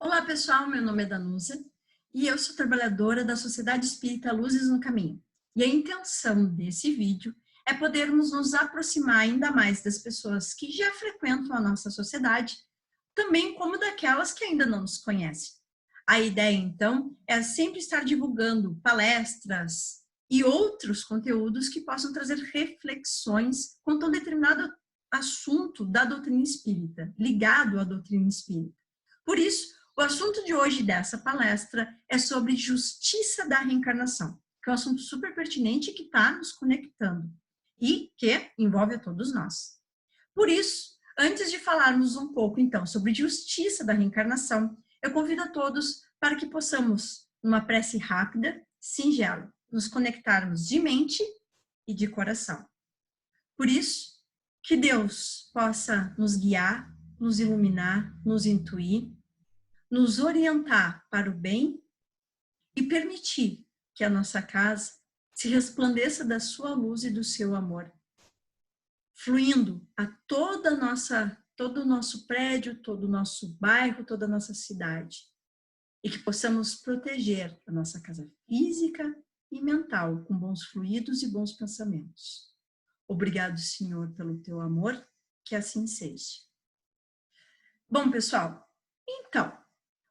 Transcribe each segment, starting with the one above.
Olá pessoal, meu nome é Danusa e eu sou trabalhadora da Sociedade Espírita Luzes no Caminho. E a intenção desse vídeo é podermos nos aproximar ainda mais das pessoas que já frequentam a nossa sociedade, também como daquelas que ainda não nos conhecem. A ideia, então, é sempre estar divulgando palestras e outros conteúdos que possam trazer reflexões quanto a um determinado assunto da doutrina espírita, ligado à doutrina espírita. Por isso, o assunto de hoje dessa palestra é sobre justiça da reencarnação, que é um assunto super pertinente que está nos conectando e que envolve a todos nós. Por isso, antes de falarmos um pouco, então, sobre justiça da reencarnação, eu convido a todos para que possamos, numa prece rápida, singela, nos conectarmos de mente e de coração. Por isso, que Deus possa nos guiar, nos iluminar, nos intuir, nos orientar para o bem e permitir que a nossa casa se resplandeça da sua luz e do seu amor, fluindo a todo o nosso prédio, todo o nosso bairro, toda a nossa cidade. E que possamos proteger a nossa casa física e mental com bons fluidos e bons pensamentos. Obrigado, Senhor, pelo teu amor, que assim seja. Bom, pessoal, então,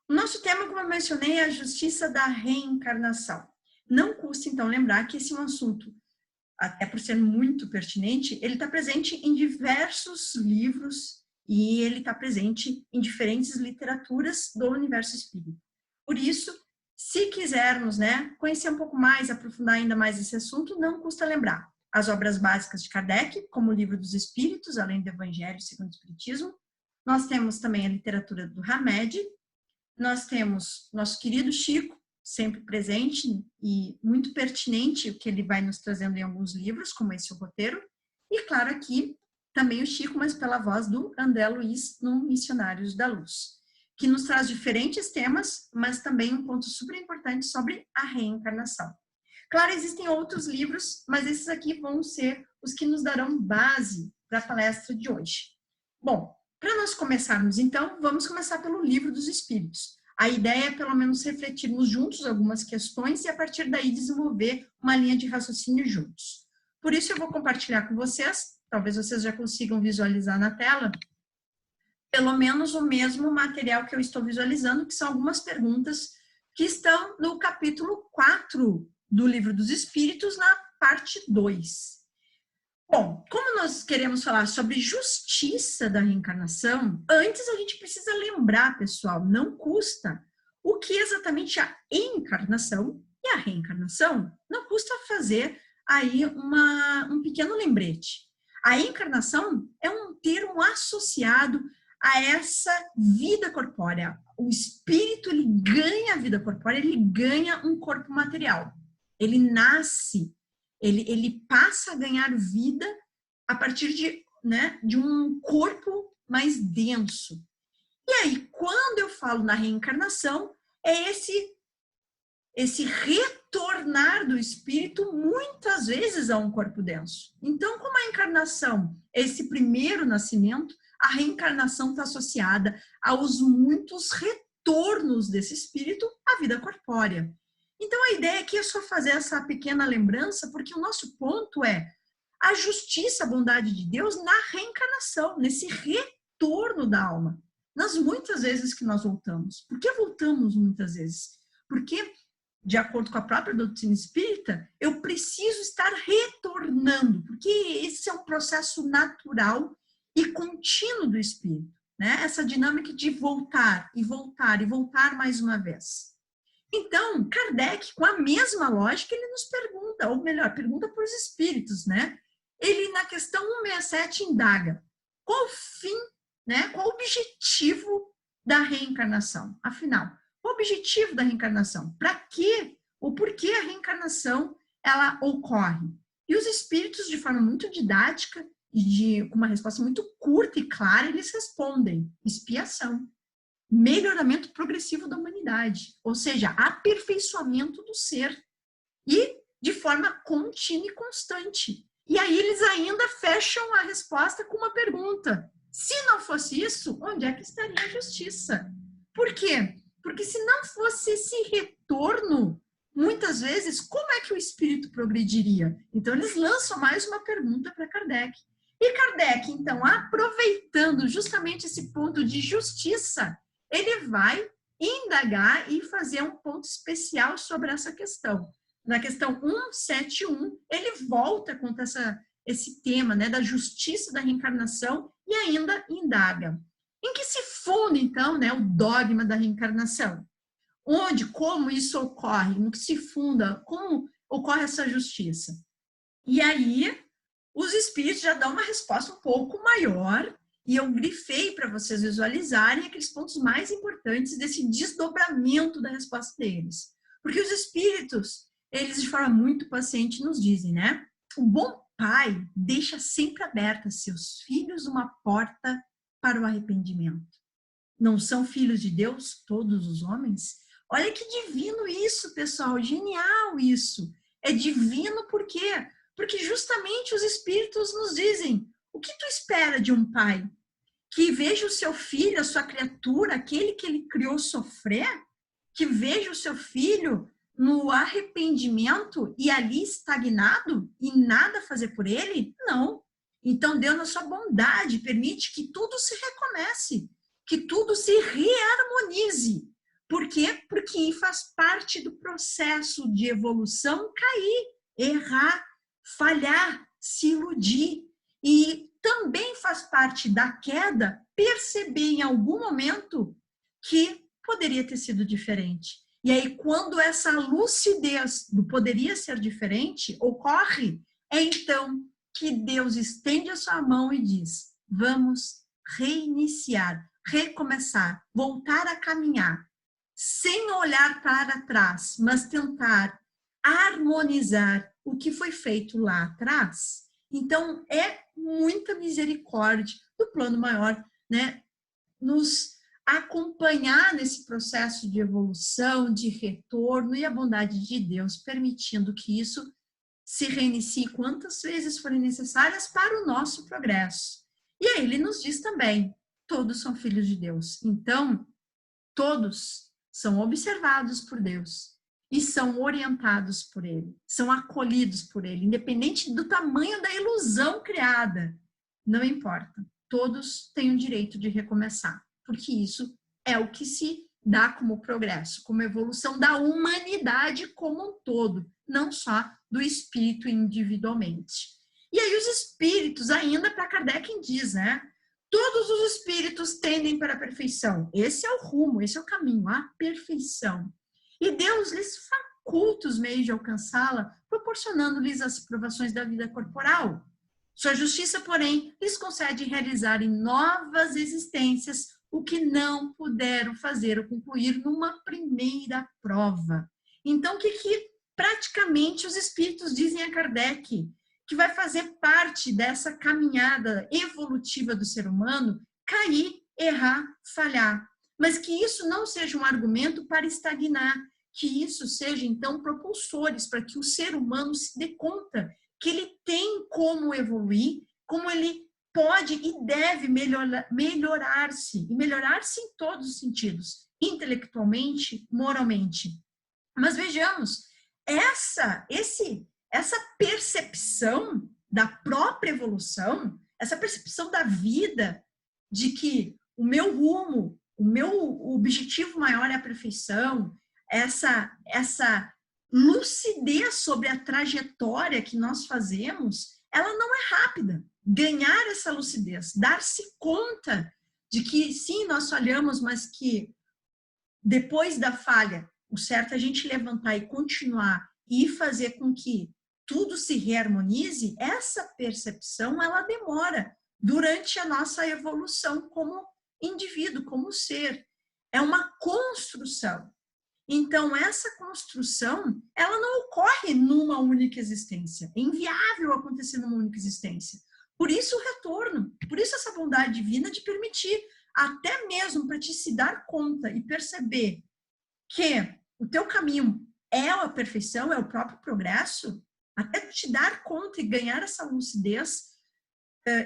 o nosso tema, como eu mencionei, é a justiça da reencarnação. Não custa, então, lembrar que esse é um assunto, até por ser muito pertinente, ele está presente em diversos livros e ele está presente em diferentes literaturas do universo espírita. Por isso, se quisermos, conhecer um pouco mais, aprofundar ainda mais esse assunto, não custa lembrar as obras básicas de Kardec, como o Livro dos Espíritos, além do Evangelho segundo o Espiritismo. Nós temos também a literatura do Hamed. Nós temos nosso querido Chico, sempre presente e muito pertinente o que ele vai nos trazendo em alguns livros, como esse o roteiro. E, claro, aqui também o Chico, mas pela voz do André Luiz, no Missionários da Luz, que nos traz diferentes temas, mas também um ponto super importante sobre a reencarnação. Claro, existem outros livros, mas esses aqui vão ser os que nos darão base para a palestra de hoje. Bom, para nós começarmos, então, vamos começar pelo Livro dos Espíritos. A ideia é, pelo menos, refletirmos juntos algumas questões e, a partir daí, desenvolver uma linha de raciocínio juntos. Por isso, eu vou compartilhar com vocês, talvez vocês já consigam visualizar na tela, pelo menos o mesmo material que eu estou visualizando, que são algumas perguntas que estão no capítulo 4 do Livro dos Espíritos, na parte 2. Bom, como nós queremos falar sobre justiça da reencarnação, antes a gente precisa lembrar, pessoal, não custa, o que exatamente a encarnação e a reencarnação. Não custa fazer aí um pequeno lembrete. A encarnação é um termo associado a essa vida corpórea. O espírito, ele ganha a vida corpórea, ele ganha um corpo material. Ele nasce, ele passa a ganhar vida a partir de um corpo mais denso. E aí, quando eu falo na reencarnação, é esse retornar do espírito, muitas vezes, a um corpo denso. Então, como a encarnação é esse primeiro nascimento, a reencarnação está associada aos muitos retornos desse espírito à vida corpórea. Então, a ideia aqui é só fazer essa pequena lembrança, porque o nosso ponto é a justiça, a bondade de Deus na reencarnação, nesse retorno da alma. Nas muitas vezes que nós voltamos. Por que voltamos muitas vezes? Porque, de acordo com a própria doutrina espírita, eu preciso estar retornando, porque esse é um processo natural e contínuo do espírito, Essa dinâmica de voltar e voltar e voltar mais uma vez. Então, Kardec, com a mesma lógica, ele nos pergunta, ou melhor, pergunta para os espíritos, Ele, na questão 167, indaga qual o fim, qual o objetivo da reencarnação? Afinal, qual o objetivo da reencarnação? Para quê? Ou por que a reencarnação ela ocorre? E os espíritos, de forma muito didática e com uma resposta muito curta e clara, eles respondem: expiação. Melhoramento progressivo da humanidade, ou seja, aperfeiçoamento do ser, e de forma contínua e constante. E aí eles ainda fecham a resposta com uma pergunta: se não fosse isso, onde é que estaria a justiça? Por quê? Porque se não fosse esse retorno, muitas vezes, como é que o espírito progrediria? Então, eles lançam mais uma pergunta para Kardec. E Kardec, então, aproveitando justamente esse ponto de justiça, ele vai indagar e fazer um ponto especial sobre essa questão. Na questão 171, ele volta contra esse tema, né, da justiça da reencarnação e ainda indaga. Em que se funda, então, né, o dogma da reencarnação? Onde, como isso ocorre? No que se funda? Como ocorre essa justiça? E aí, os espíritos já dão uma resposta um pouco maior, e eu grifei para vocês visualizarem aqueles pontos mais importantes desse desdobramento da resposta deles. Porque os espíritos, eles de forma muito paciente nos dizem, né? O bom pai deixa sempre aberta a seus filhos uma porta para o arrependimento. Não são filhos de Deus todos os homens? Olha que divino isso, pessoal, genial isso. É divino por quê? Porque justamente os espíritos nos dizem, o que tu espera de um pai? Que veja o seu filho, a sua criatura, aquele que ele criou sofrer? Que veja o seu filho no arrependimento e ali estagnado e nada fazer por ele? Não. Então Deus, na sua bondade, permite que tudo se recomece, que tudo se reharmonize. Por quê? Porque faz parte do processo de evolução cair, errar, falhar, se iludir. E também faz parte da queda perceber em algum momento que poderia ter sido diferente. E aí, quando essa lucidez do poderia ser diferente ocorre, é então que Deus estende a sua mão e diz, vamos reiniciar, recomeçar, voltar a caminhar, sem olhar para trás, mas tentar harmonizar o que foi feito lá atrás. Então, é muita misericórdia do plano maior, né? Nos acompanhar nesse processo de evolução, de retorno e a bondade de Deus, permitindo que isso se reinicie quantas vezes forem necessárias para o nosso progresso. E aí ele nos diz também, todos são filhos de Deus. Então, todos são observados por Deus e são orientados por Ele, são acolhidos por Ele, independente do tamanho da ilusão criada. Não importa, todos têm o direito de recomeçar, porque isso é o que se dá como progresso, como evolução da humanidade como um todo, não só do espírito individualmente. E aí os espíritos, ainda para Kardec diz, né? Todos os espíritos tendem para a perfeição. Esse é o rumo, esse é o caminho, a perfeição. E Deus lhes faculta os meios de alcançá-la, proporcionando-lhes as provações da vida corporal. Sua justiça, porém, lhes concede realizar em novas existências o que não puderam fazer ou concluir numa primeira prova. Então, o que praticamente os espíritos dizem a Kardec? Que vai fazer parte dessa caminhada evolutiva do ser humano, cair, errar, falhar. Mas que isso não seja um argumento para estagnar, que isso seja, então, propulsores para que o ser humano se dê conta que ele tem como evoluir, como ele pode e deve melhorar-se, e melhorar-se em todos os sentidos, intelectualmente, moralmente. Mas vejamos, essa percepção da própria evolução, essa percepção da vida, de que o meu rumo, o meu objetivo maior é a perfeição, essa lucidez sobre a trajetória que nós fazemos, ela não é rápida. Ganhar essa lucidez, dar-se conta de que sim, nós falhamos, mas que depois da falha, o certo é a gente levantar e continuar e fazer com que tudo se reharmonize, essa percepção, ela demora durante a nossa evolução como indivíduo, como ser. É uma construção. Então, essa construção, ela não ocorre numa única existência. É inviável acontecer numa única existência. Por isso o retorno, por isso essa bondade divina de permitir, até mesmo para te se dar conta e perceber que o teu caminho é a perfeição, é o próprio progresso, até te dar conta e ganhar essa lucidez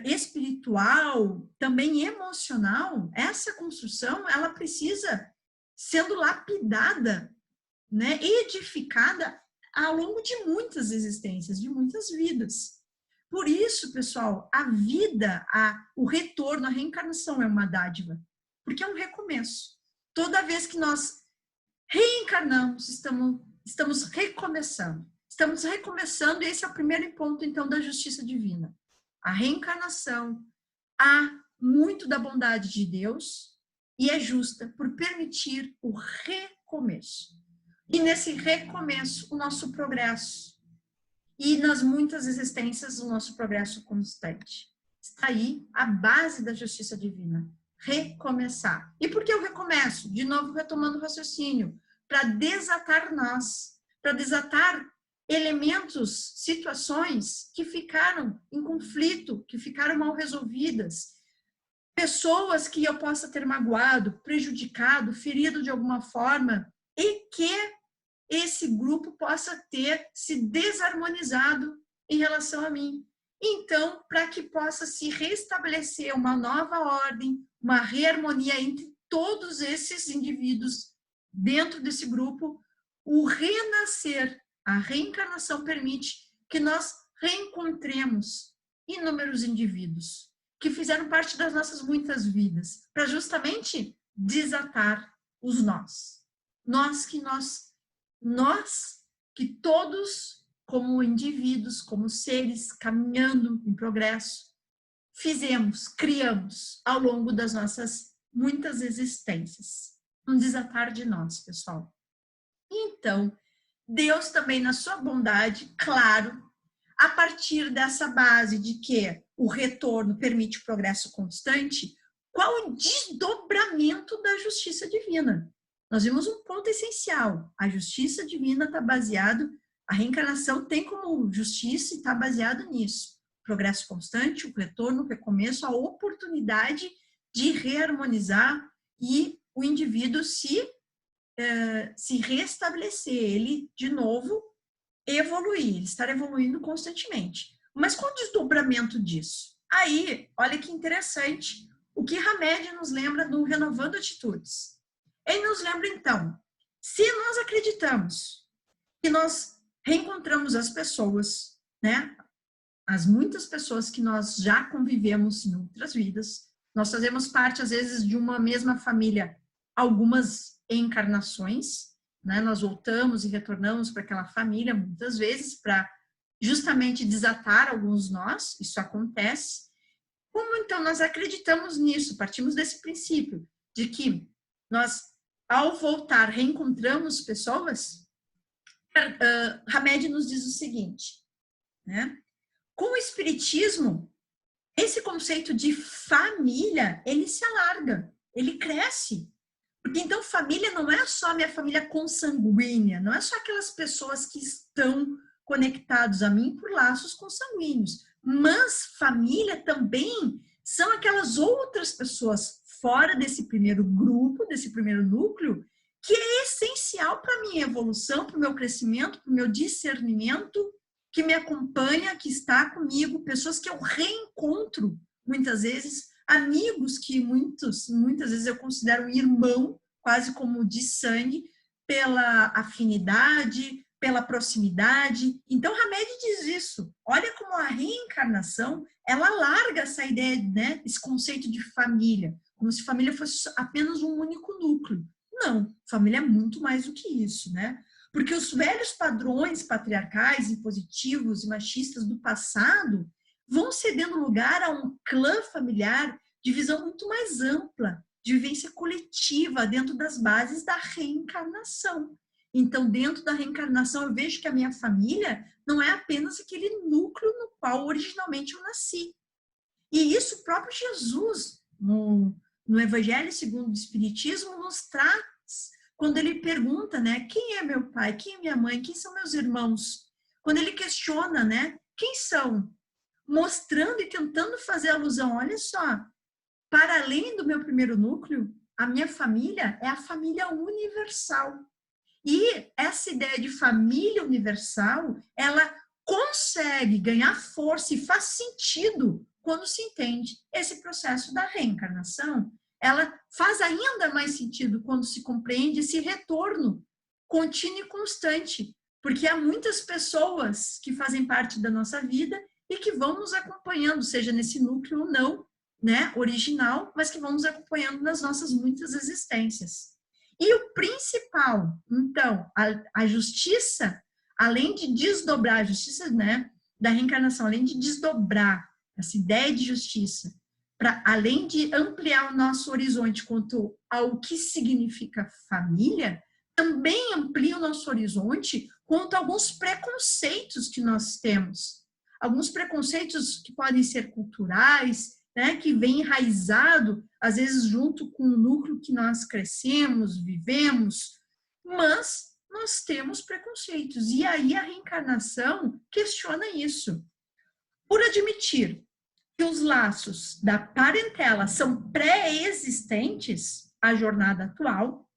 espiritual, também emocional, essa construção, ela precisa sendo lapidada, né, edificada ao longo de muitas existências, de muitas vidas. Por isso, pessoal, a vida, o retorno, a reencarnação é uma dádiva, porque é um recomeço. Toda vez que nós reencarnamos, estamos recomeçando. Estamos recomeçando, e esse é o primeiro ponto, então, da justiça divina. A reencarnação, há muito da bondade de Deus e é justa por permitir o recomeço. E nesse recomeço, o nosso progresso. E nas muitas existências, o nosso progresso constante. Está aí a base da justiça divina. Recomeçar. E por que eu recomeço? De novo, retomando o raciocínio. Para desatar nós. Para desatar elementos, situações que ficaram em conflito, que ficaram mal resolvidas. Pessoas que eu possa ter magoado, prejudicado, ferido de alguma forma, e que esse grupo possa ter se desarmonizado em relação a mim. Então, para que possa se restabelecer uma nova ordem, uma reharmonia entre todos esses indivíduos dentro desse grupo, o renascer, a reencarnação permite que nós reencontremos inúmeros indivíduos que fizeram parte das nossas muitas vidas, para justamente desatar os nós. Nós que todos, como indivíduos, como seres caminhando em progresso, fizemos, criamos ao longo das nossas muitas existências. Um desatar de nós, pessoal. Então, Deus também, na sua bondade, claro, a partir dessa base de que o retorno permite o progresso constante, qual o desdobramento da justiça divina? Nós vimos um ponto essencial. A justiça divina está baseado, a reencarnação tem como justiça e está baseado nisso. Progresso constante, o retorno, o recomeço, a oportunidade de reharmonizar e o indivíduo se restabelecer, ele, de novo, evoluir, ele estar evoluindo constantemente. Mas qual o desdobramento disso? Aí, olha que interessante, o que Hamed nos lembra do Renovando Atitudes. Ele nos lembra, então, se nós acreditamos que nós reencontramos as pessoas, né? As muitas pessoas que nós já convivemos em outras vidas, nós fazemos parte, às vezes, de uma mesma família, algumas encarnações, né? Nós voltamos e retornamos para aquela família, muitas vezes, para justamente desatar alguns nós, isso acontece. Como, então, nós acreditamos nisso? Partimos desse princípio, de que nós, ao voltar, reencontramos pessoas. Hamed nos diz o seguinte, né? Com o Espiritismo, esse conceito de família, ele se alarga, ele cresce. Porque então família não é só a minha família consanguínea, não é só aquelas pessoas que estão conectados a mim por laços consanguíneos, mas família também são aquelas outras pessoas fora desse primeiro grupo, desse primeiro núcleo, que é essencial para a minha evolução, para o meu crescimento, para o meu discernimento, que me acompanha, que está comigo, pessoas que eu reencontro muitas vezes, amigos que muitas vezes eu considero um irmão, quase como de sangue, pela afinidade, pela proximidade. Então, Hamed diz isso. Olha como a reencarnação, ela larga essa ideia, né, esse conceito de família, como se família fosse apenas um único núcleo. Não, família é muito mais do que isso, né? Porque os velhos padrões patriarcais, impositivos e machistas do passado vão cedendo lugar a um clã familiar de visão muito mais ampla, de vivência coletiva dentro das bases da reencarnação. Então, dentro da reencarnação, eu vejo que a minha família não é apenas aquele núcleo no qual originalmente eu nasci. E isso o próprio Jesus, no Evangelho segundo o Espiritismo, nos traz quando ele pergunta, né, quem é meu pai, quem é minha mãe, quem são meus irmãos? Quando ele questiona, né, quem são? Mostrando e tentando fazer alusão, olha só, para além do meu primeiro núcleo, a minha família é a família universal. E essa ideia de família universal, ela consegue ganhar força e faz sentido quando se entende esse processo da reencarnação. ela faz ainda mais sentido quando se compreende esse retorno contínuo e constante, porque há muitas pessoas que fazem parte da nossa vida e que vão nos acompanhando, seja nesse núcleo ou não, né, original, mas que vão nos acompanhando nas nossas muitas existências. E o principal, então, a justiça, além de desdobrar a justiça, né, da reencarnação, além de desdobrar essa ideia de justiça, além de ampliar o nosso horizonte quanto ao que significa família, também amplia o nosso horizonte quanto a alguns preconceitos que nós temos. Alguns preconceitos que podem ser culturais, né, que vem enraizado, às vezes junto com o núcleo que nós crescemos, vivemos, mas nós temos preconceitos. E aí a reencarnação questiona isso. Por admitir que os laços da parentela são pré-existentes à jornada atual,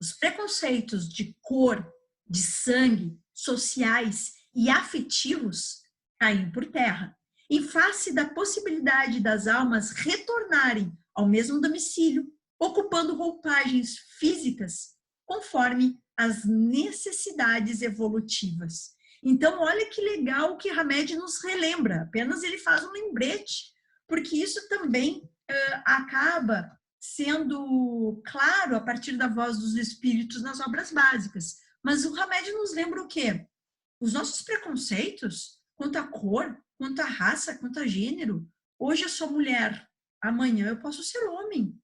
os preconceitos de cor, de sangue, sociais e afetivos caem por terra, em face da possibilidade das almas retornarem ao mesmo domicílio, ocupando roupagens físicas conforme as necessidades evolutivas. Então, olha que legal que Hamed nos relembra, apenas ele faz um lembrete, porque isso também acaba sendo claro a partir da voz dos espíritos nas obras básicas. Mas o Hamed nos lembra o quê? Os nossos preconceitos quanto à cor, quanto à raça, quanto a gênero. Hoje eu sou mulher, amanhã eu posso ser homem.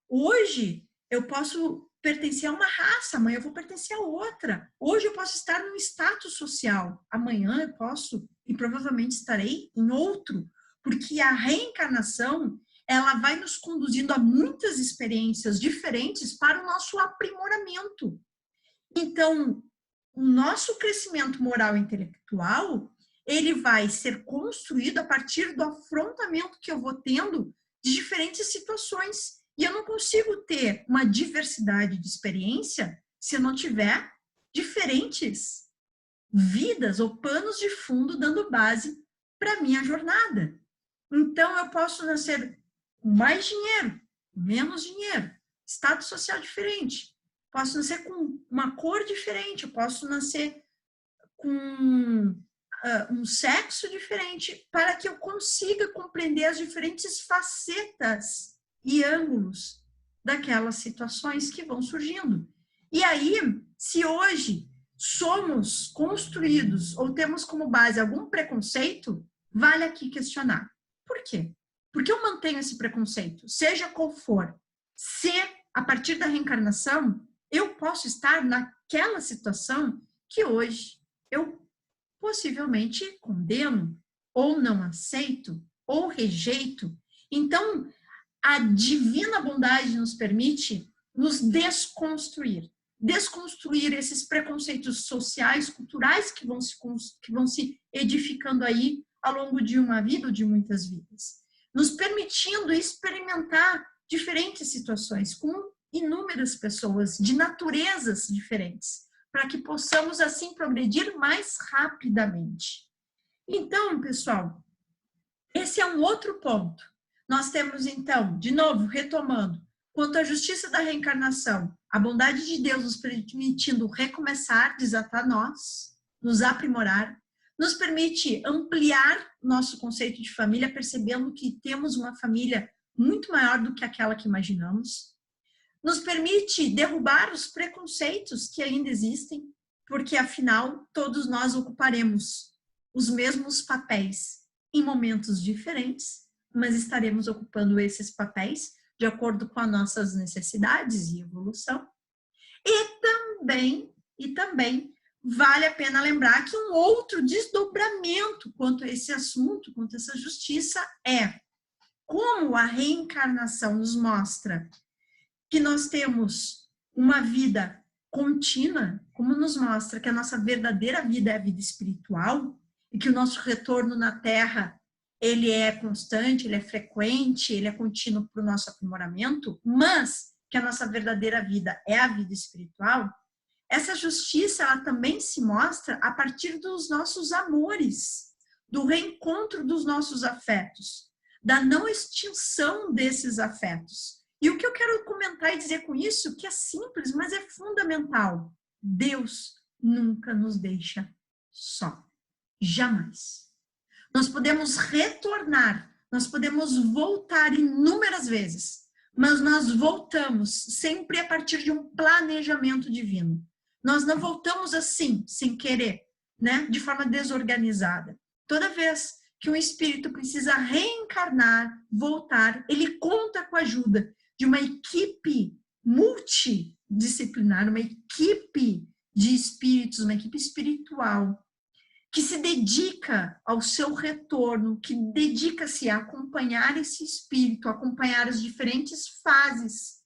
Hoje eu posso pertencer a uma raça, amanhã eu vou pertencer a outra. Hoje eu posso estar num status social, amanhã eu posso e provavelmente estarei em outro, porque a reencarnação ela vai nos conduzindo a muitas experiências diferentes para o nosso aprimoramento. Então, o nosso crescimento moral e intelectual, ele vai ser construído a partir do afrontamento que eu vou tendo de diferentes situações. E eu não consigo ter uma diversidade de experiência se eu não tiver diferentes vidas ou panos de fundo dando base para a minha jornada. Então, eu posso nascer com mais dinheiro, menos dinheiro, status social diferente. Posso nascer com uma cor diferente, eu posso nascer com um sexo diferente, para que eu consiga compreender as diferentes facetas e ângulos daquelas situações que vão surgindo. E aí, se hoje somos construídos ou temos como base algum preconceito, vale aqui questionar. Por quê? Porque eu mantenho esse preconceito, seja qual for. Se, a partir da reencarnação, eu posso estar naquela situação que hoje eu possivelmente condeno, ou não aceito, ou rejeito. Então, a divina bondade nos permite nos desconstruir. Desconstruir esses preconceitos sociais, culturais que vão se edificando aí ao longo de uma vida ou de muitas vidas. Nos permitindo experimentar diferentes situações com inúmeras pessoas de naturezas diferentes, para que possamos assim progredir mais rapidamente. Então, pessoal, esse é um outro ponto. Nós temos, então, de novo, retomando, quanto à justiça da reencarnação, a bondade de Deus nos permitindo recomeçar, desatar nós, nos aprimorar, nos permite ampliar nosso conceito de família, percebendo que temos uma família muito maior do que aquela que imaginamos, nos permite derrubar os preconceitos que ainda existem, porque, afinal, todos nós ocuparemos os mesmos papéis em momentos diferentes, mas estaremos ocupando esses papéis de acordo com as nossas necessidades e evolução. E também vale a pena lembrar que um outro desdobramento quanto a esse assunto, quanto a essa justiça, é como a reencarnação nos mostra que nós temos uma vida contínua, como nos mostra que a nossa verdadeira vida é a vida espiritual e que o nosso retorno na Terra ele é constante, ele é frequente, ele é contínuo para o nosso aprimoramento, mas que a nossa verdadeira vida é a vida espiritual. Essa justiça ela também se mostra a partir dos nossos amores, do reencontro dos nossos afetos, da não extinção desses afetos. E o que eu quero comentar e dizer com isso, que é simples, mas é fundamental. Deus nunca nos deixa só. Jamais. Nós podemos retornar, nós podemos voltar inúmeras vezes, mas nós voltamos sempre a partir de um planejamento divino. Nós não voltamos assim, sem querer, né? De forma desorganizada. Toda vez que um espírito precisa reencarnar, voltar, ele conta com a ajuda de uma equipe multidisciplinar, uma equipe de espíritos, uma equipe espiritual, que se dedica ao seu retorno, que dedica-se a acompanhar esse espírito, a acompanhar as diferentes fases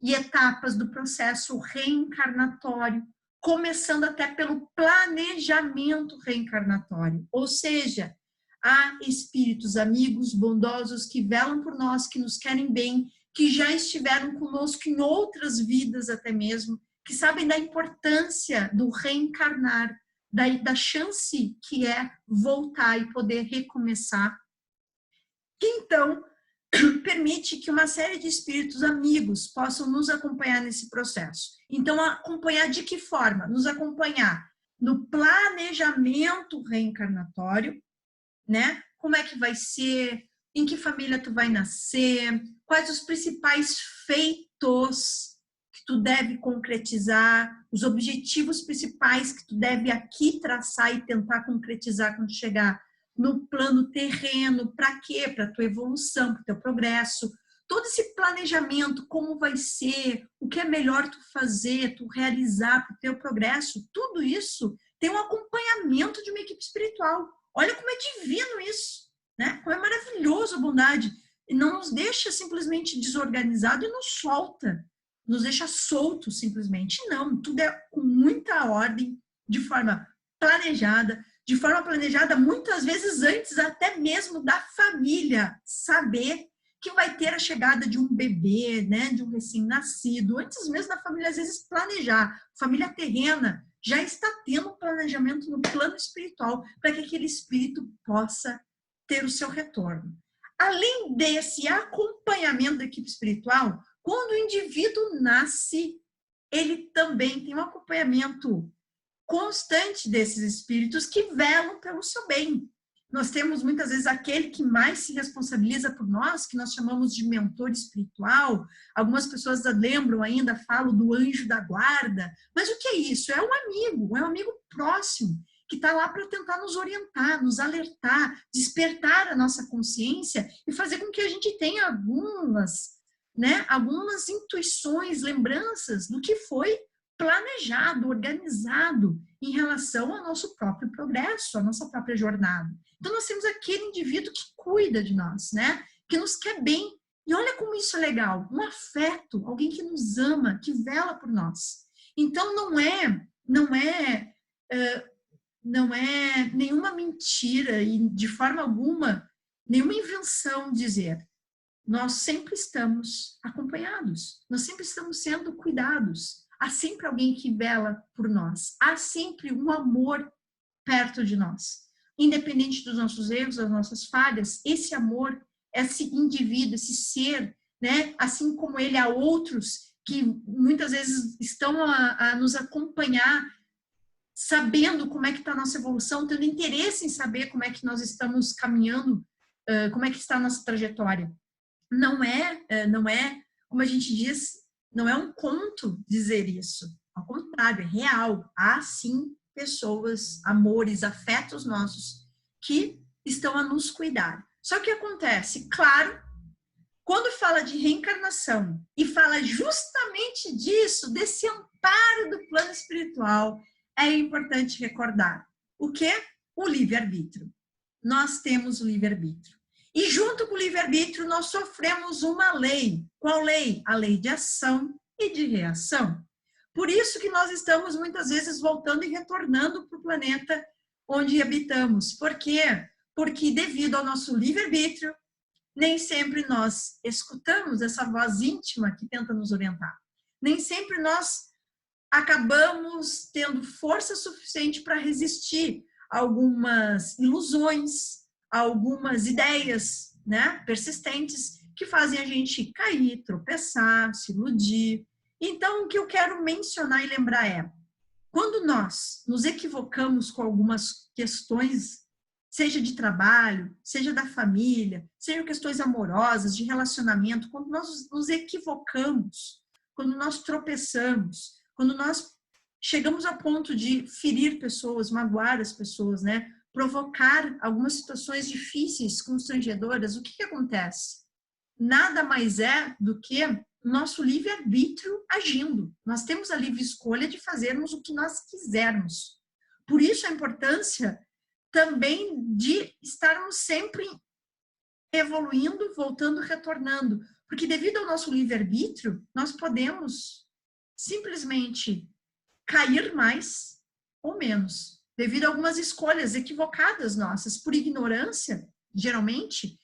e etapas do processo reencarnatório, começando até pelo planejamento reencarnatório. Ou seja, há espíritos amigos, bondosos, que velam por nós, que nos querem bem, que já estiveram conosco em outras vidas até mesmo, que sabem da importância do reencarnar, da chance que é voltar e poder recomeçar, que então permite que uma série de espíritos amigos possam nos acompanhar nesse processo. Então, acompanhar de que forma? Nos acompanhar no planejamento reencarnatório, né? Como é que vai ser, em que família tu vai nascer, quais os principais feitos que tu deve concretizar, os objetivos principais que tu deve aqui traçar e tentar concretizar quando chegar no plano terreno. Para quê? Para a tua evolução, para o teu progresso. Todo esse planejamento, como vai ser, o que é melhor tu fazer, tu realizar para o teu progresso, tudo isso tem um acompanhamento de uma equipe espiritual. Olha como é divino isso, né? Como é maravilhoso a bondade. E não nos deixa simplesmente desorganizado e nos solta, nos deixa soltos simplesmente. Não, tudo é com muita ordem, de forma planejada, muitas vezes antes até mesmo da família saber que vai ter a chegada de um bebê, né, de um recém-nascido, antes mesmo da família às vezes planejar. Família terrena já está tendo um planejamento no plano espiritual para que aquele espírito possa ter o seu retorno. Além desse acompanhamento da equipe espiritual, quando o indivíduo nasce, ele também tem um acompanhamento constante desses espíritos que velam pelo seu bem. Nós temos muitas vezes aquele que mais se responsabiliza por nós, que nós chamamos de mentor espiritual. Algumas pessoas lembram ainda, falam do anjo da guarda. Mas o que é isso? É um amigo próximo, que está lá para tentar nos orientar, nos alertar, despertar a nossa consciência e fazer com que a gente tenha algumas intuições, lembranças do que foi planejado, organizado em relação ao nosso próprio progresso, à nossa própria jornada. Então, nós temos aquele indivíduo que cuida de nós, né? Que nos quer bem. E olha como isso é legal, um afeto, alguém que nos ama, que vela por nós. Então, não é nenhuma mentira e, de forma alguma, nenhuma invenção dizer. Nós sempre estamos acompanhados, nós sempre estamos sendo cuidados. Há sempre alguém que vela por nós. Há sempre um amor perto de nós. Independente dos nossos erros, das nossas falhas, esse amor, esse indivíduo, esse ser, né? Assim como ele, há outros que muitas vezes estão a nos acompanhar, sabendo como é que está a nossa evolução, tendo interesse em saber como é que nós estamos caminhando, como é que está a nossa trajetória. Não é, como a gente diz, não é um conto dizer isso. Ao contrário, é real. Há, sim, pessoas, amores, afetos nossos que estão a nos cuidar. Só que acontece, claro, quando fala de reencarnação e fala justamente disso, desse amparo do plano espiritual, é importante recordar o quê? O livre-arbítrio. Nós temos o livre-arbítrio. E junto com o livre-arbítrio, nós sofremos uma lei. Qual lei? A lei de ação e de reação. Por isso que nós estamos muitas vezes voltando e retornando para o planeta onde habitamos. Por quê? Porque devido ao nosso livre-arbítrio, nem sempre nós escutamos essa voz íntima que tenta nos orientar. Nem sempre nós acabamos tendo força suficiente para resistir a algumas ilusões, algumas ideias, né, persistentes que fazem a gente cair, tropeçar, se iludir. Então, o que eu quero mencionar e lembrar é, quando nós nos equivocamos com algumas questões, seja de trabalho, seja da família, seja questões amorosas, de relacionamento, quando nós nos equivocamos, quando nós tropeçamos, quando nós chegamos a ponto de ferir pessoas, magoar as pessoas, né? Provocar algumas situações difíceis, constrangedoras, o que acontece? Nada mais é do que nosso livre-arbítrio agindo. Nós temos a livre escolha de fazermos o que nós quisermos. Por isso a importância também de estarmos sempre evoluindo, voltando, retornando. Porque devido ao nosso livre-arbítrio, nós podemos simplesmente cair mais ou menos, devido a algumas escolhas equivocadas nossas, por ignorância, geralmente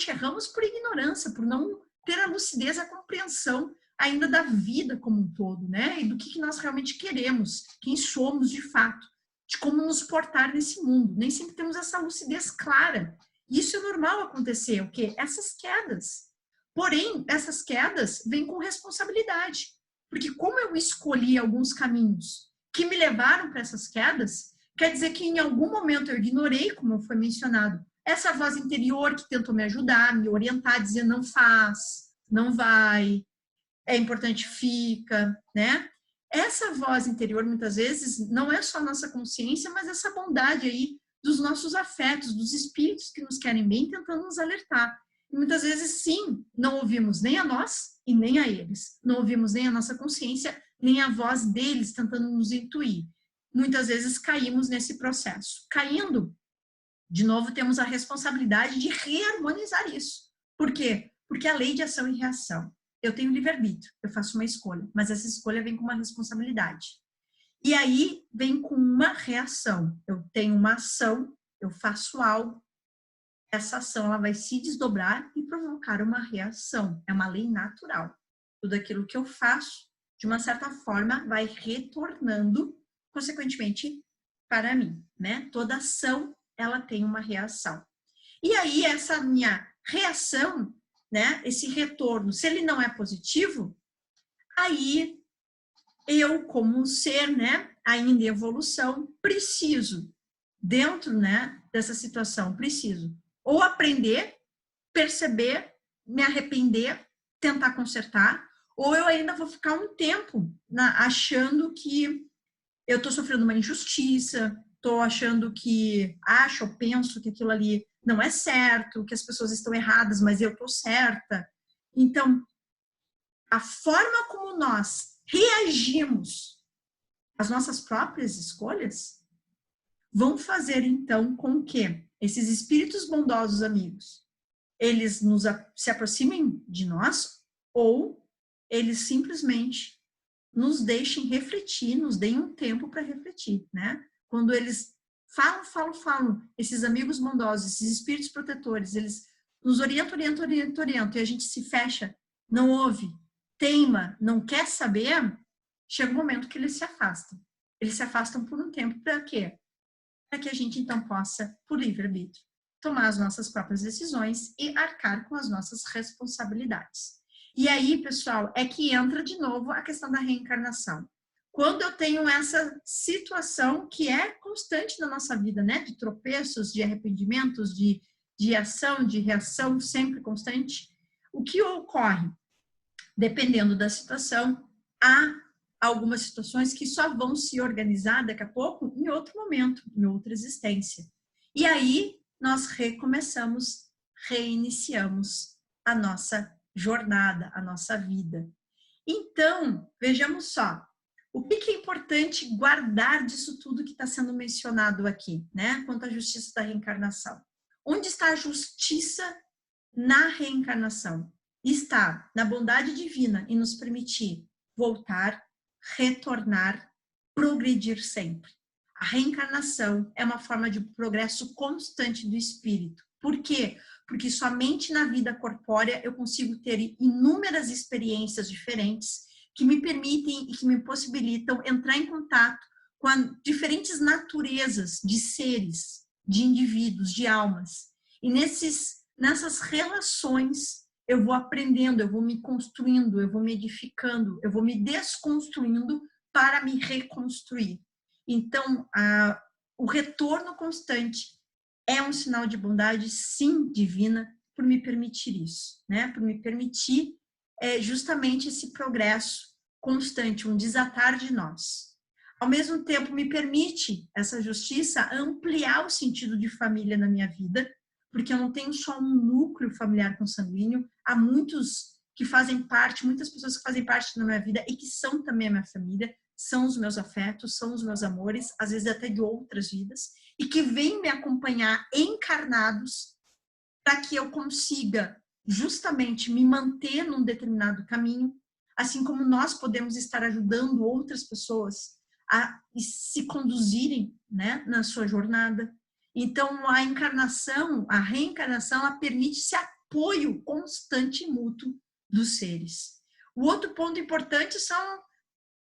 erramos por ignorância, por não ter a lucidez, a compreensão ainda da vida como um todo, né? E do que nós realmente queremos, quem somos de fato, de como nos portar nesse mundo. Nem sempre temos essa lucidez clara. Isso é normal acontecer, o quê? Essas quedas. Porém, essas quedas vêm com responsabilidade. Porque como eu escolhi alguns caminhos que me levaram para essas quedas, quer dizer que em algum momento eu ignorei, como foi mencionado, essa voz interior que tentou me ajudar, me orientar, dizer não faz, não vai, é importante, fica, né? Essa voz interior, muitas vezes, não é só a nossa consciência, mas essa bondade aí dos nossos afetos, dos espíritos que nos querem bem, tentando nos alertar. E muitas vezes, sim, não ouvimos nem a nós e nem a eles. Não ouvimos nem a nossa consciência, nem a voz deles tentando nos intuir. Muitas vezes caímos nesse processo. Caindo, de novo, temos a responsabilidade de reharmonizar isso. Por quê? Porque a lei de ação e reação. Eu tenho livre-arbítrio, eu faço uma escolha, mas essa escolha vem com uma responsabilidade. E aí vem com uma reação. Eu tenho uma ação, eu faço algo, essa ação ela vai se desdobrar e provocar uma reação. É uma lei natural. Tudo aquilo que eu faço, de uma certa forma, vai retornando, consequentemente, para mim, né? Toda ação, ela tem uma reação. E aí, essa minha reação, né? Esse retorno, se ele não é positivo, aí eu, como ser, né? Ainda em evolução, preciso, dentro, né? Dessa situação, preciso ou aprender, perceber, me arrepender, tentar consertar, ou eu ainda vou ficar um tempo achando que eu estou sofrendo uma injustiça, estou achando que, ou penso que aquilo ali não é certo, que as pessoas estão erradas, mas eu estou certa. Então, a forma como nós reagimos às nossas próprias escolhas vão fazer, então, com que esses espíritos bondosos amigos, eles se aproximem de nós ou eles simplesmente nos deixem refletir, nos deem um tempo para refletir, né? Quando eles falam, esses amigos bondosos, esses espíritos protetores, eles nos orientam, e a gente se fecha, não ouve, teima, não quer saber, chega um momento que eles se afastam. Eles se afastam por um tempo para quê? Para que a gente, então, possa, por livre-arbítrio, tomar as nossas próprias decisões e arcar com as nossas responsabilidades. E aí, pessoal, é que entra de novo a questão da reencarnação. Quando eu tenho essa situação que é constante na nossa vida, né? De tropeços, de arrependimentos, de ação, de reação, sempre constante, o que ocorre? Dependendo da situação, há algumas situações que só vão se organizar daqui a pouco em outro momento, em outra existência. E aí nós recomeçamos, reiniciamos a nossa jornada, a nossa vida. Então, vejamos só, o que é importante guardar disso tudo que está sendo mencionado aqui, né? Quanto à justiça da reencarnação. Onde está a justiça na reencarnação? Está na bondade divina em nos permitir voltar, retornar, progredir sempre. A reencarnação é uma forma de progresso constante do espírito. Por quê? Porque somente na vida corpórea eu consigo ter inúmeras experiências diferentes que me permitem e que me possibilitam entrar em contato com diferentes naturezas de seres, de indivíduos, de almas. E nessas relações eu vou aprendendo, eu vou me construindo, eu vou me edificando, eu vou me desconstruindo para me reconstruir. Então, o retorno constante é um sinal de bondade, sim, divina, por me permitir isso, né? Por me permitir justamente esse progresso constante, um desatar de nós. Ao mesmo tempo, me permite essa justiça ampliar o sentido de família na minha vida, porque eu não tenho só um núcleo familiar consanguíneo, há muitos que fazem parte, muitas pessoas que fazem parte da minha vida e que são também a minha família, são os meus afetos, são os meus amores, às vezes até de outras vidas, e que vêm me acompanhar encarnados para que eu consiga justamente me manter num determinado caminho, assim como nós podemos estar ajudando outras pessoas a se conduzirem, né, na sua jornada. Então, a encarnação, a reencarnação, ela permite esse apoio constante e mútuo dos seres. O outro ponto importante são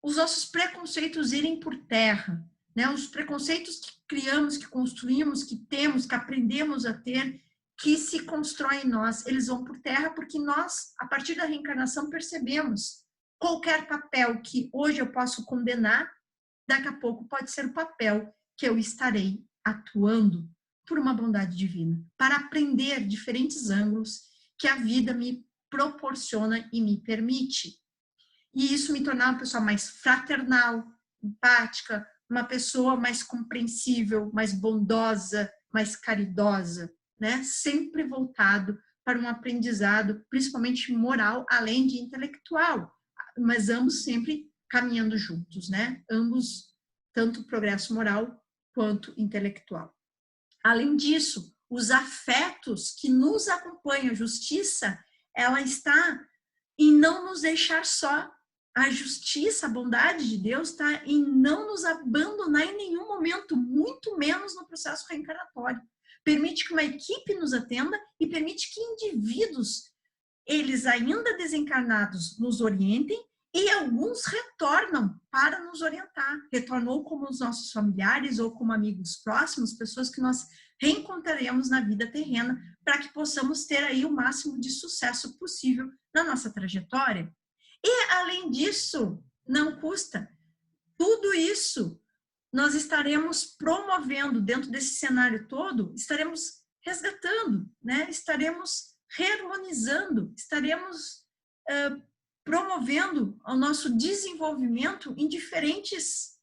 os nossos preconceitos irem por terra, né? Os preconceitos que criamos, que construímos, que temos, que aprendemos a ter, que se constroem em nós, eles vão por terra porque nós, a partir da reencarnação, percebemos qualquer papel que hoje eu posso condenar, daqui a pouco pode ser o papel que eu estarei atuando por uma bondade divina, para aprender diferentes ângulos que a vida me proporciona e me permite. E isso me tornar uma pessoa mais fraternal, empática, uma pessoa mais compreensível, mais bondosa, mais caridosa, né? Sempre voltado para um aprendizado, principalmente moral, além de intelectual, mas ambos sempre caminhando juntos, né? Ambos, tanto progresso moral quanto intelectual. Além disso, os afetos que nos acompanham, a justiça, ela está em não nos deixar só. A justiça, a bondade de Deus está em não nos abandonar em nenhum momento, muito menos no processo reencarnatório. Permite que uma equipe nos atenda e permite que indivíduos, eles ainda desencarnados, nos orientem e alguns retornam para nos orientar. Retornou como os nossos familiares ou como amigos próximos, pessoas que nós reencontraremos na vida terrena para que possamos ter aí o máximo de sucesso possível na nossa trajetória. E, além disso, não custa. Tudo isso nós estaremos promovendo dentro desse cenário todo, estaremos resgatando, né? Estaremos reharmonizando, estaremos promovendo o nosso desenvolvimento em diferentes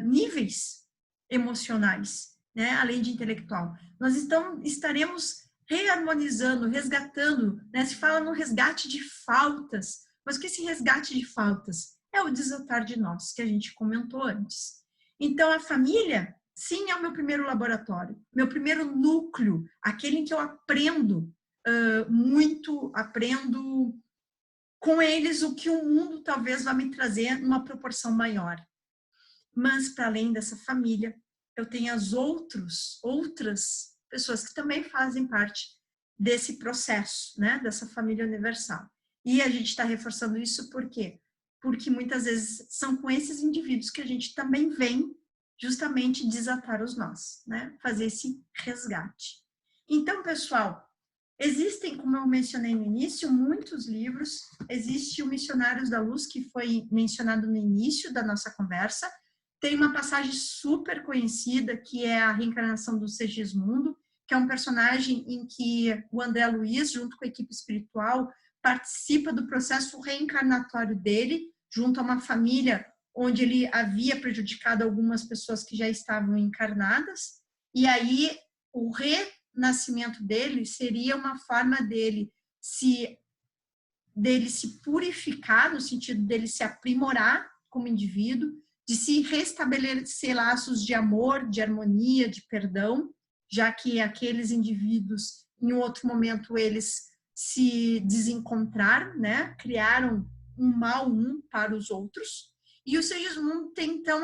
níveis emocionais, né? Além de intelectual. Nós estaremos reharmonizando, resgatando, né? Se fala no resgate de faltas, mas o que é esse resgate de faltas? É o desatar de nós, que a gente comentou antes. Então, a família, sim, é o meu primeiro laboratório, meu primeiro núcleo, aquele em que eu aprendo muito, aprendo com eles o que o mundo talvez vá me trazer numa proporção maior. Mas, para além dessa família, eu tenho as outras pessoas que também fazem parte desse processo, né, dessa família universal. E a gente está reforçando isso por quê? Porque muitas vezes são com esses indivíduos que a gente também vem justamente desatar os nós, né, fazer esse resgate. Então, pessoal, existem, como eu mencionei no início, muitos livros. Existe o Missionários da Luz, que foi mencionado no início da nossa conversa. Tem uma passagem super conhecida, que é a reencarnação do Segismundo, que é um personagem em que o André Luiz, junto com a equipe espiritual, participa do processo reencarnatório dele, junto a uma família onde ele havia prejudicado algumas pessoas que já estavam encarnadas, e aí o renascimento dele seria uma forma dele se purificar, no sentido dele se aprimorar como indivíduo, de se restabelecer laços de amor, de harmonia, de perdão, já que aqueles indivíduos, em outro momento, eles se desencontraram, né? Criaram um mal para os outros. E o Segismundo tem, então,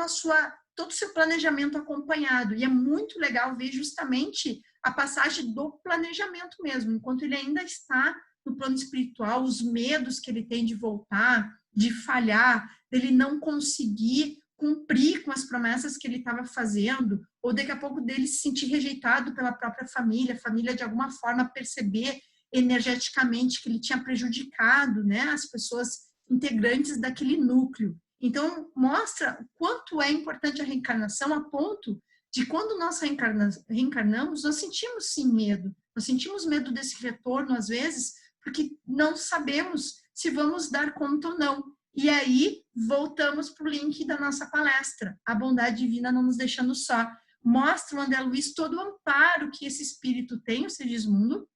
todo o seu planejamento acompanhado. E é muito legal ver justamente a passagem do planejamento mesmo, enquanto ele ainda está no plano espiritual, os medos que ele tem de voltar, de falhar, dele não conseguir cumprir com as promessas que ele estava fazendo, ou daqui a pouco dele se sentir rejeitado pela própria família, a família de alguma forma perceber energeticamente, que ele tinha prejudicado, né, as pessoas integrantes daquele núcleo. Então, mostra o quanto é importante a reencarnação a ponto de quando nós reencarnamos, nós sentimos sim medo. Nós sentimos medo desse retorno, às vezes, porque não sabemos se vamos dar conta ou não. E aí, voltamos para o link da nossa palestra. A bondade divina não nos deixando só. Mostra o André Luiz todo o amparo que esse espírito tem, o Segismundo,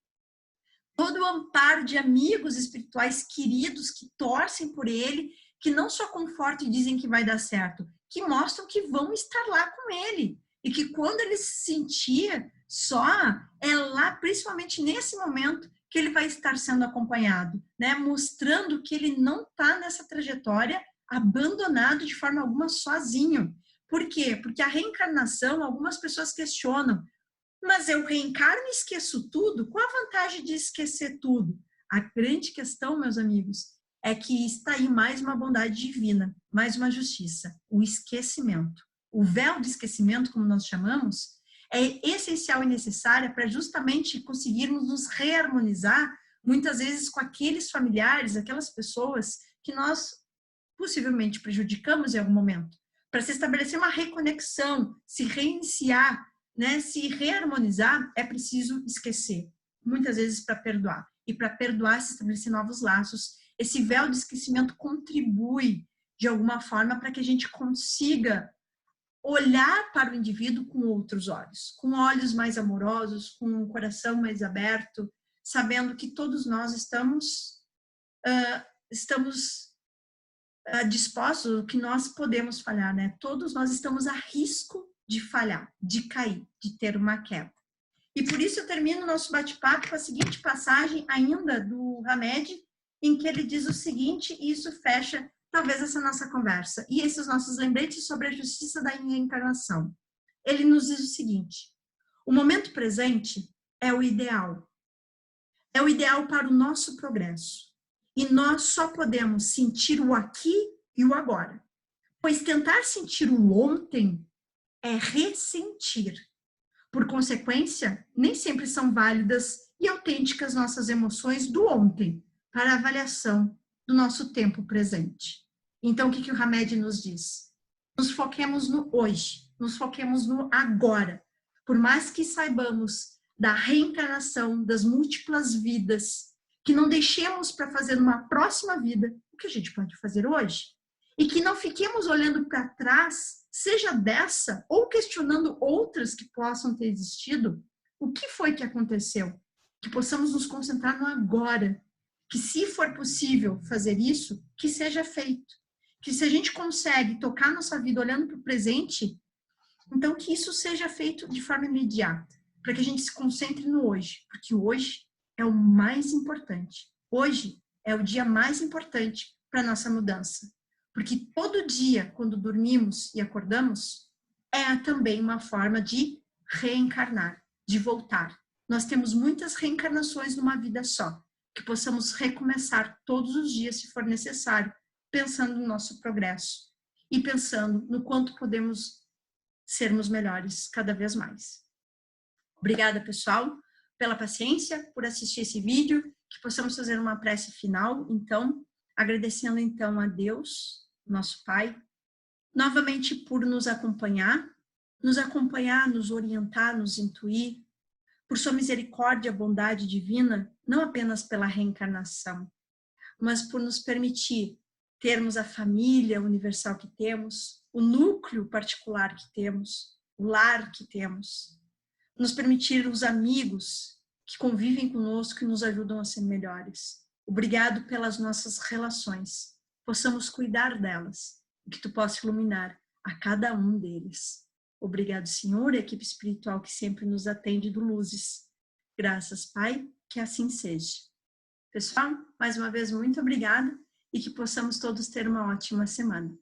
todo o amparo de amigos espirituais queridos que torcem por ele, que não só confortam e dizem que vai dar certo, que mostram que vão estar lá com ele. E que quando ele se sentir só, é lá, principalmente nesse momento, que ele vai estar sendo acompanhado, né? Mostrando que ele não está nessa trajetória abandonado de forma alguma sozinho. Por quê? Porque a reencarnação, algumas pessoas questionam, mas eu reencarno e esqueço tudo? Qual a vantagem de esquecer tudo? A grande questão, meus amigos, é que está aí mais uma bondade divina, mais uma justiça, o esquecimento. O véu de esquecimento, como nós chamamos, é essencial e necessária para justamente conseguirmos nos reharmonizar, muitas vezes com aqueles familiares, aquelas pessoas que nós possivelmente prejudicamos em algum momento, para se estabelecer uma reconexão, se reiniciar, né, se reharmonizar, é preciso esquecer, muitas vezes para perdoar. E para perdoar, se estabelecer novos laços, esse véu de esquecimento contribui, de alguma forma, para que a gente consiga olhar para o indivíduo com outros olhos, com olhos mais amorosos, com um coração mais aberto, sabendo que todos nós estamos dispostos, que nós podemos falhar, né? Todos nós estamos a risco de falhar, de cair, de ter uma queda. E por isso eu termino o nosso bate-papo com a seguinte passagem ainda do Hamed, em que ele diz o seguinte, e isso fecha talvez essa nossa conversa, e esses nossos lembretes sobre a justiça da reencarnação. Ele nos diz o seguinte: o momento presente é o ideal para o nosso progresso, e nós só podemos sentir o aqui e o agora, pois tentar sentir o ontem é ressentir. Por consequência, nem sempre são válidas e autênticas nossas emoções do ontem para a avaliação do nosso tempo presente. Então, o que o Hamed nos diz? Nos foquemos no hoje, nos foquemos no agora. Por mais que saibamos da reencarnação, das múltiplas vidas, que não deixemos para fazer numa próxima vida o que a gente pode fazer hoje. E que não fiquemos olhando para trás, seja dessa, ou questionando outras que possam ter existido, o que foi que aconteceu? Que possamos nos concentrar no agora. Que se for possível fazer isso, que seja feito. Que se a gente consegue tocar nossa vida olhando para o presente, então que isso seja feito de forma imediata, para que a gente se concentre no hoje, porque hoje é o mais importante. Hoje é o dia mais importante para a nossa mudança. Porque todo dia, quando dormimos e acordamos, é também uma forma de reencarnar, de voltar. Nós temos muitas reencarnações numa vida só, que possamos recomeçar todos os dias, se for necessário, pensando no nosso progresso e pensando no quanto podemos sermos melhores cada vez mais. Obrigada, pessoal, pela paciência, por assistir esse vídeo, que possamos fazer uma prece final, então, agradecendo então a Deus, nosso Pai, novamente por nos acompanhar, nos orientar, nos intuir, por sua misericórdia, bondade divina, não apenas pela reencarnação, mas por nos permitir termos a família universal que temos, o núcleo particular que temos, o lar que temos, nos permitir os amigos que convivem conosco e nos ajudam a ser melhores. Obrigado pelas nossas relações, possamos cuidar delas e que tu possa iluminar a cada um deles. Obrigado, Senhor, e a equipe espiritual que sempre nos atende do Luzes. Graças, Pai, que assim seja. Pessoal, mais uma vez, muito obrigada e que possamos todos ter uma ótima semana.